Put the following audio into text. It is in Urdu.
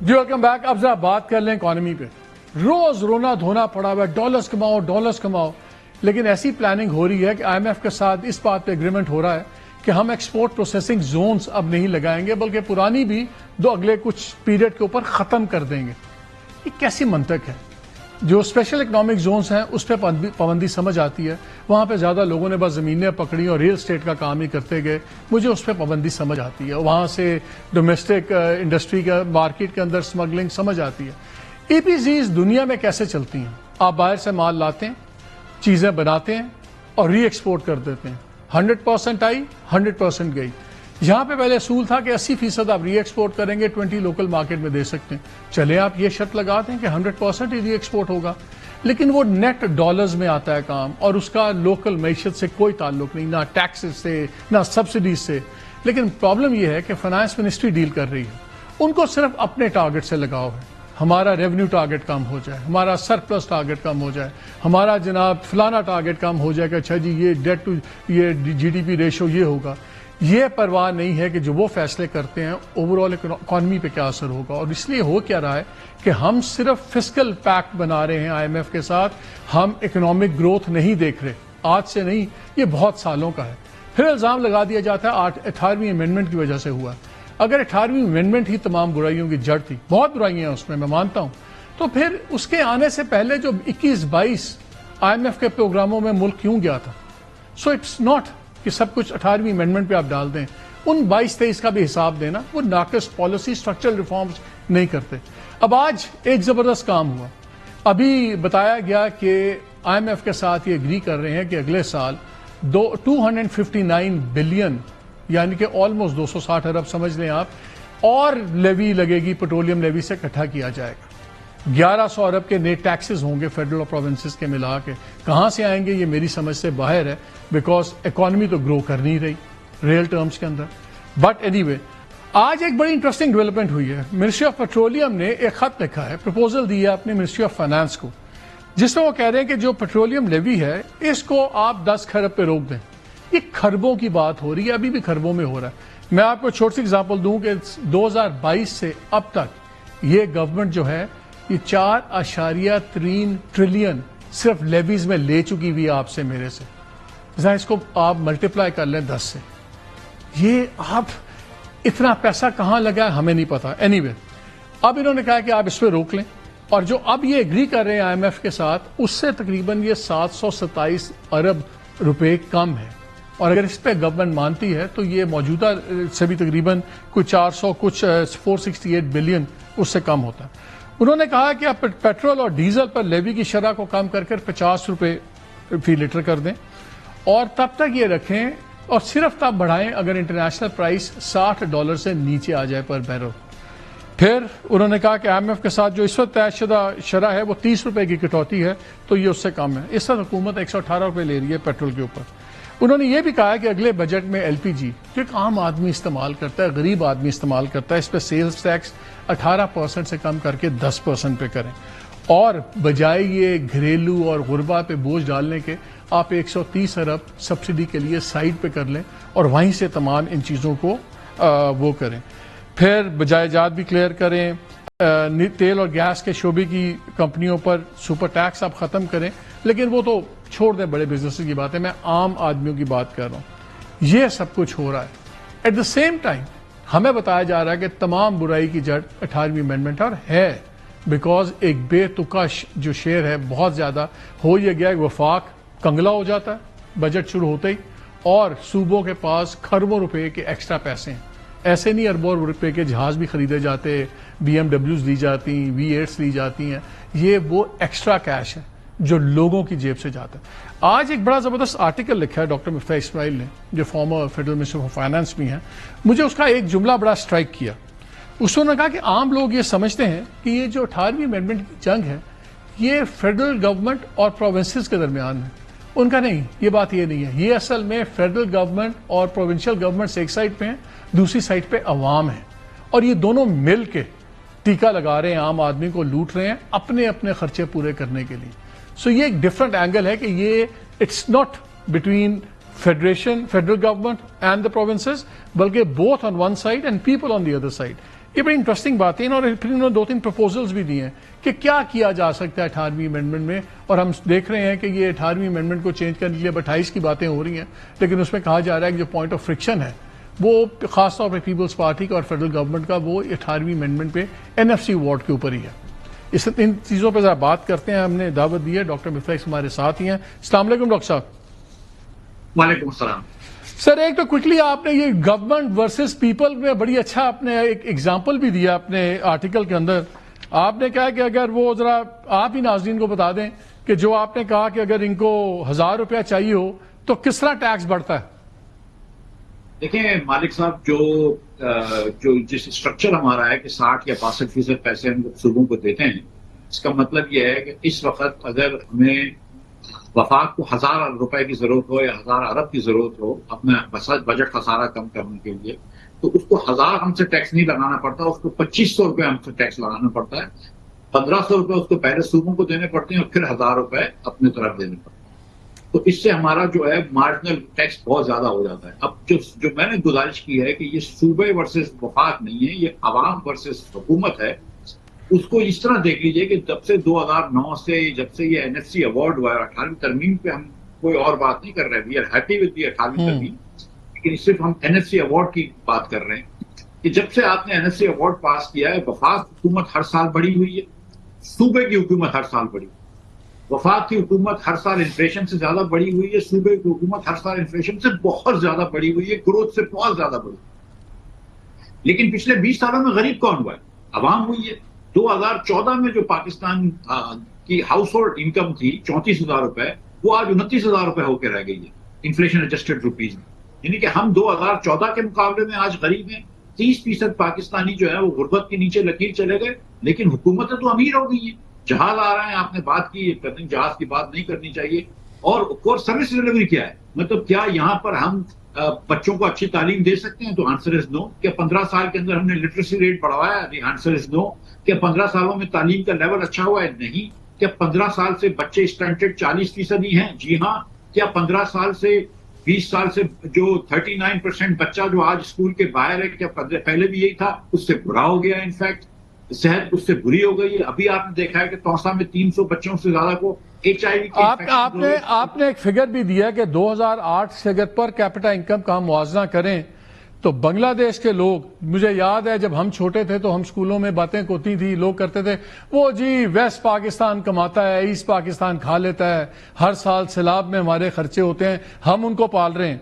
جی ویلکم بیک. اب ذرا بات کر لیں اکانومی پہ. روز رونا دھونا پڑا ہوا ہے ڈالرز کماؤ. لیکن ایسی پلاننگ ہو رہی ہے کہ آئی ایم ایف کے ساتھ اس بات پہ اگریمنٹ ہو رہا ہے کہ ہم ایکسپورٹ پروسیسنگ زونز اب نہیں لگائیں گے بلکہ پرانی بھی اگلے کچھ پیریڈ کے اوپر ختم کر دیں گے. یہ کیسی منطق ہے؟ جو اسپیشل اکنامک زونز ہیں اس پہ پابندی سمجھ آتی ہے. وہاں پہ زیادہ لوگوں نے بس زمینیں پکڑی اور ریل اسٹیٹ کا کام ہی کرتے گئے. مجھے اس پہ پابندی سمجھ آتی ہے. وہاں سے ڈومیسٹک انڈسٹری کا مارکیٹ کے اندر سمگلنگ سمجھ آتی ہے. ای پی زیز دنیا میں کیسے چلتی ہیں؟ آپ باہر سے مال لاتے ہیں، چیزیں بناتے ہیں اور ری ایکسپورٹ کر دیتے ہیں. 100% آئی، 100% گئی. یہاں پہ پہلے اصول تھا کہ 80% آپ ری ایکسپورٹ کریں گے، 20 لوکل مارکیٹ میں دے سکتے ہیں. چلے آپ یہ شرط لگا دیں کہ 100% ہی ری ایکسپورٹ ہوگا، لیکن وہ نیٹ ڈالرز میں آتا ہے کام اور اس کا لوکل معیشت سے کوئی تعلق نہیں، نہ ٹیکسز سے نہ سبسڈیز سے. لیکن پرابلم یہ ہے کہ فائنانس منسٹری ڈیل کر رہی ہے. ان کو صرف اپنے ٹارگٹ سے لگاؤ ہے. ہمارا ریونیو ٹارگٹ کم ہو جائے، ہمارا سرپلس ٹارگٹ کم ہو جائے، ہمارا جناب فلانا ٹارگٹ کم ہو جائے کہ اچھا جی یہ ڈیٹ ٹو یہ جی ڈی پی ریشو یہ ہوگا. یہ پرواہ نہیں ہے کہ جو وہ فیصلے کرتے ہیں اوور آل اکانومی پہ کیا اثر ہوگا. اور اس لیے ہو کیا رہا ہے کہ ہم صرف فسکل پیکٹ بنا رہے ہیں آئی ایم ایف کے ساتھ. ہم اکنامک گروتھ نہیں دیکھ رہے. آج سے نہیں، یہ بہت سالوں کا ہے. پھر الزام لگا دیا جاتا ہے 18ویں امینڈمنٹ کی وجہ سے ہوا. اگر 18ویں امینڈمنٹ ہی تمام برائیوں کی جڑ تھی، بہت برائیاں ہیں اس میں، میں مانتا ہوں، تو پھر اس کے آنے سے پہلے جو 21-22 آئی ایم ایف کے پروگراموں میں ملک کیوں گیا تھا؟ سو اٹس ناٹ کہ سب کچھ 18ویں امینڈمنٹ پہ آپ ڈال دیں. ان 22-23 کا بھی حساب دینا. وہ ناقص پالیسی اسٹرکچرل ریفارمز نہیں کرتے. اب آج ایک زبردست کام ہوا. ابھی بتایا گیا کہ آئی ایم ایف کے ساتھ یہ اگری کر رہے ہیں کہ اگلے سال 259 بلین یعنی کہ آلموسٹ 260 ارب سمجھ لیں آپ، اور لیوی لگے گی پیٹرولیم لیوی سے اکٹھا کیا جائے گا. 1100 ارب کے نئے ٹیکسز ہوں گے فیڈرل اور پروونسز کے ملا کے. کہاں سے آئیں گے یہ میری سمجھ سے باہر ہے، بیکاز اکانومی تو گرو کر نہیں رہی ریئل ٹرمز کے اندر. بٹ اینی وے، آج ایک بڑی انٹرسٹنگ ڈیولپمنٹ ہوئی ہے. منسٹری آف پیٹرولیم نے ایک خط لکھا ہے، پرپوزل دی ہے اپنے منسٹری آف فائنانس کو، جس میں وہ کہہ رہے ہیں کہ جو پیٹرولیم لیوی ہے اس کو آپ 10 کھرب پہ روک دیں. یہ کھربوں کی بات ہو رہی ہے، ابھی بھی کھربوں میں ہو رہا ہے. میں آپ کو چھوٹی سی اگزامپل دوں کہ 2022 سے اب تک یہ گورنمنٹ جو ہے یہ 4.3 ٹریلین صرف لیویز میں لے چکی ہوئی ہے آپ سے میرے سے. ذرا اس کو آپ ملٹیپلائی کر لیں 10 سے. یہ آپ اتنا پیسہ کہاں لگا ہے ہمیں نہیں پتا. اینی وے، اب انہوں نے کہا کہ آپ اس پہ روک لیں، اور جو اب یہ اگری کر رہے ہیں آئی ایم ایف کے ساتھ اس سے تقریباً یہ 727 ارب روپے کم ہے. اور اگر اس پہ گورنمنٹ مانتی ہے تو یہ موجودہ سے بھی تقریباً کچھ 400 کچھ 468 بلین اس سے کم ہوتا ہے. انہوں نے کہا کہ آپ پیٹرول اور ڈیزل پر لیوی کی شرح کو کم کر 50 روپے فی لیٹر کر دیں، اور تب تک یہ رکھیں، اور صرف تب بڑھائیں اگر انٹرنیشنل پرائس $60 سے نیچے آ جائے پر بیرل. پھر انہوں نے کہا کہ آئی ایم ایف کے ساتھ جو اس وقت طے شدہ شرح ہے وہ 30 روپے کی کٹوتی ہے تو یہ اس سے کم ہے. اس وقت حکومت 118 روپے لے رہی ہے پیٹرول کے اوپر. انہوں نے یہ بھی کہا کہ اگلے بجٹ میں ایل پی جی جو ایک عام آدمی استعمال کرتا ہے، غریب آدمی استعمال کرتا ہے، اس پہ سیلز ٹیکس 18% سے کم کر کے 10% پہ کریں، اور بجائے یہ گھریلو اور غربا پہ بوجھ ڈالنے کے آپ 130 ارب سبسڈی کے لیے سائڈ پہ کر لیں اور وہیں سے تمام ان چیزوں کو وہ کریں. پھر بجائے جات بھی کلیئر کریں. تیل اور گیس کے شعبے کی کمپنیوں پر سپر ٹیکس آپ ختم کریں، لیکن وہ تو چھوڑ دیں، بڑے بزنس کی بات ہے، میں عام آدمیوں کی بات کر رہا ہوں. یہ سب کچھ ہو رہا ہے. ایٹ دا سیم ٹائم ہمیں بتایا جا رہا ہے کہ تمام برائی کی جڑ 18ویں امینڈمنٹ اور ہے، بیکاز ایک بے تکا جو شعر ہے بہت زیادہ ہو یہ گیا کہ وفاق کنگلا ہو جاتا ہے بجٹ شروع ہوتے ہی، اور صوبوں کے پاس کھربوں روپے کے ایکسٹرا پیسے ہیں. ایسے نہیں اربوں روپے کے جہاز بھی خریدے جاتے، BMW دی جاتی، V8 دی جاتی ہیں. یہ وہ ایکسٹرا کیش ہے جو لوگوں کی جیب سے جاتا ہے. آج ایک بڑا زبردست آرٹیکل لکھا ہے ڈاکٹر مفتاح اسماعیل نے، جو former federal minister of finance بھی ہیں. مجھے اس کا ایک جملہ بڑا اسٹرائک کیا. اس نے کہا کہ عام لوگ یہ سمجھتے ہیں کہ یہ جو 18ویں امینڈمنٹ کی جنگ ہے یہ فیڈرل گورنمنٹ اور پروونسز کے درمیان ہے. ان کا نہیں، یہ بات یہ نہیں ہے. یہ اصل میں فیڈرل گورنمنٹ اور پروونشل گورنمنٹس ایک سائڈ پہ ہیں، دوسری سائڈ پہ عوام ہیں، اور یہ دونوں مل کے ٹیکہ لگا رہے ہیں، عام آدمی کو لوٹ رہے ہیں اپنے اپنے خرچے پورے کرنے کے لیے. سو یہ ایک ڈفرنٹ اینگل ہے کہ یہ it's not between federation federal government and the provinces, بلکہ both on one side and people on the other side. یہ بڑی انٹرسٹنگ بات ہے. اور پھر انہوں نے 2-3 پروپوزلز بھی دیے ہیں کہ کیا کیا جا سکتا ہے 18ویں امینڈمنٹ میں. اور ہم دیکھ رہے ہیں کہ یہ 18ویں امینڈمنٹ کو چینج کرنے کے لیے 28 کی باتیں ہو رہی ہیں, لیکن اس میں کہا جا رہا ہے کہ جو پوائنٹ آف فرکشن ہے وہ خاص طور پہ پیپلز پارٹی کا اور فیڈرل گورنمنٹ کا وہ 18ویں امینڈمنٹ پہ NFC ایوارڈ کے اوپر ہی ہے. ان چیزوں پہ ذرا بات کرتے ہیں. ہم نے دعوت دی ہے, ڈاکٹر مفتاح ہمارے ساتھ ہی ہیں. السلام علیکم ڈاکٹر صاحب. وعلیکم السلام. سر ایک تو کوئکلی آپ نے یہ گورنمنٹ ورسز پیپل میں بڑی اچھا آپ نے ایک ایگزامپل بھی دیا اپنے آرٹیکل کے اندر. آپ نے کہا کہ اگر وہ ذرا آپ ہی ناظرین کو بتا دیں کہ جو آپ نے کہا کہ اگر ان کو 1000 روپیہ چاہیے ہو تو کس طرح ٹیکس بڑھتا ہے. دیکھیں مالک صاحب, جو جس اسٹرکچر ہمارا ہے کہ 60 یا 62% پیسے ہم صوبوں کو دیتے ہیں, اس کا مطلب یہ ہے کہ اس وقت اگر ہمیں وفاق کو 1000 روپے کی ضرورت ہو یا 1000 ارب کی ضرورت ہو اپنا بجٹ خسارہ کم کرنے کے لیے, تو اس کو 1000 ہم سے ٹیکس نہیں لگانا پڑتا, اس کو 2500 روپے ہم سے ٹیکس لگانا پڑتا ہے. 1500 روپے اس کو پہلے صوبوں کو دینے پڑتے ہیں اور پھر 1000 روپے اپنے طرف دینے پڑتے ہیں. تو اس سے ہمارا جو ہے مارجنل ٹیکس بہت زیادہ ہو جاتا ہے. اب جو میں نے گزارش کی ہے کہ یہ صوبے ورسز وفاق نہیں ہے, یہ عوام ورسز حکومت ہے. اس کو اس طرح دیکھ لیجئے کہ جب سے 2009 سے جب سے یہ NFC ایوارڈ ہوا ہے, 18ویں ترمیم پہ ہم کوئی اور بات نہیں کر رہے, we are happy with the 18ویں ترمیم, لیکن صرف ہم NFC ایوارڈ کی بات کر رہے ہیں کہ جب سے آپ نے NFC ایوارڈ پاس کیا ہے, وفاق حکومت ہر سال بڑھی ہوئی ہے, صوبے کی حکومت ہر سال بڑھی. وفاق کی حکومت ہر سال انفلیشن سے زیادہ بڑھی ہوئی ہے, صوبے کی حکومت ہر سال انفلیشن سے بہت زیادہ بڑھی ہوئی ہے, گروتھ سے بہت زیادہ بڑھی. لیکن پچھلے 20 سالوں میں غریب کون ہوا ہے؟ عوام ہوئی ہے. 2014 میں جو پاکستان کی ہاؤس ہولڈ انکم تھی 34,000 روپے, وہ آج 29,000 روپے ہو کے رہ گئی ہے انفلیشن ایڈجسٹڈ روپیز میں. یعنی کہ ہم 2014 کے مقابلے میں آج غریب ہیں. 30% پاکستانی جو ہے وہ غربت کے نیچے لکیر چلے گئے, لیکن حکومتیں تو امیر ہو گئی ہیں. جہاز آ رہے ہیں, آپ نے بات کی, جہاز کی بات نہیں کرنی چاہیے. اور سروس ڈلیوری کیا ہے, مطلب کیا یہاں پر ہم بچوں کو اچھی تعلیم دے سکتے ہیں؟ تو آنسر از نو. کیا 15 سال کے اندر ہم نے لٹریسی ریٹ بڑھوایا ہے؟ آنسر از نو. کیا 15 سالوں میں تعلیم کا لیول اچھا ہوا ہے؟ نہیں. کیا 15 سال سے بچے اسٹنٹڈ 40% ہی ہیں؟ جی ہاں. کیا 15 سال سے 20 سال سے جو 39% بچہ جو آج اسکول کے باہر ہے, کیا پہلے بھی یہی تھا؟ اس سے برا ہو گیا. انفیکٹ صحت اس سے بری ہو گئی ہے. ابھی آپ نے دیکھا ہے کہ توسا میں 300 بچوں سے زیادہ کو HIV کی آپ نے ایک فگر بھی دیا کہ 2008 سے اگر پر کیپٹا انکم کا ہم موازنہ کریں تو بنگلہ دیش کے لوگ, مجھے یاد ہے جب ہم چھوٹے تھے تو ہم اسکولوں میں باتیں ہوتی تھی, لوگ کرتے تھے وہ جی ویسٹ پاکستان کماتا ہے, ایسٹ پاکستان کھا لیتا ہے, ہر سال سیلاب میں ہمارے خرچے ہوتے ہیں, ہم ان کو پال رہے ہیں.